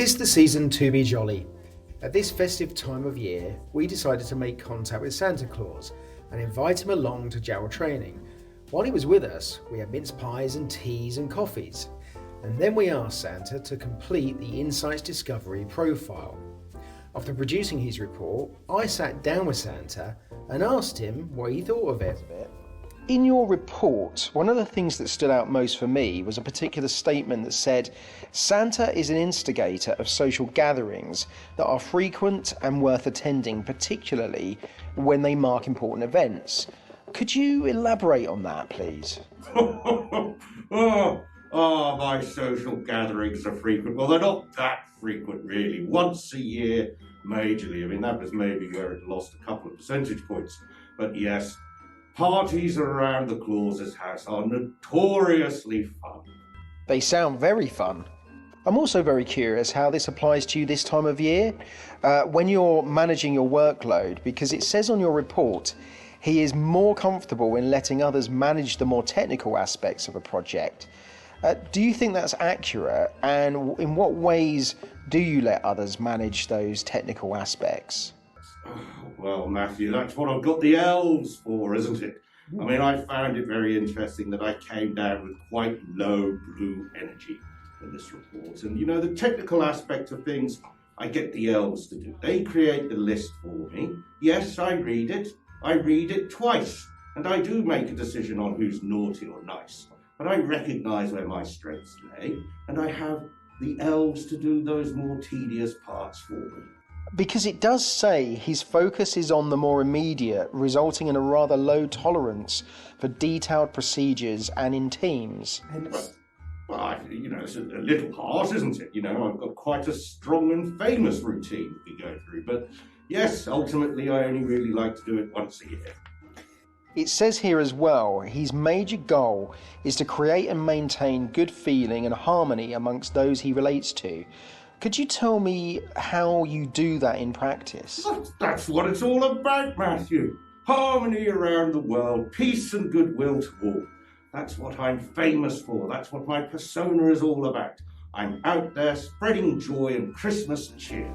'Tis the season to be jolly. At this festive time of year, we decided to make contact with Santa Claus and invite him along to Jarrold Training. While he was with us, we had mince pies and teas and coffees. And then we asked Santa to complete the Insights Discovery profile. After producing his report, I sat down with Santa and asked him what he thought of it. In your report, one of the things that stood out most for me was a particular statement that said, Santa is an instigator of social gatherings that are frequent and worth attending, particularly when they mark important events. Could you elaborate on that, please? My social gatherings are frequent. Well, they're not that frequent, really. Once a year, majorly. I mean, that was maybe where it lost a couple of percentage points. But yes, parties around the Claus's house are notoriously fun. They sound very fun. I'm also very curious how this applies to you this time of year, when you're managing your workload, because it says on your report, he is more comfortable in letting others manage the more technical aspects of a project. Do you think that's accurate, and in what ways do you let others manage those technical aspects? Well, Matthew, that's what I've got the elves for, isn't it? I mean, I found it very interesting that I came down with quite low blue energy in this report. And, you know, the technical aspect of things, I get the elves to do. They create the list for me. Yes, I read it. I read it twice. And I do make a decision on who's naughty or nice. But I recognise where my strengths lay, and I have the elves to do those more tedious parts for me. Because it does say his focus is on the more immediate, resulting in a rather low tolerance for detailed procedures and in teams. Well, it's a little harsh, isn't it? You know, I've got quite a strong and famous routine to be going through. But yes, ultimately, I only really like to do it once a year. It says here as well, his major goal is to create and maintain good feeling and harmony amongst those he relates to. Could you tell me how you do that in practice? That's what it's all about, Matthew. Harmony around the world, peace and goodwill to all. That's what I'm famous for. That's what my persona is all about. I'm out there spreading joy and Christmas cheer.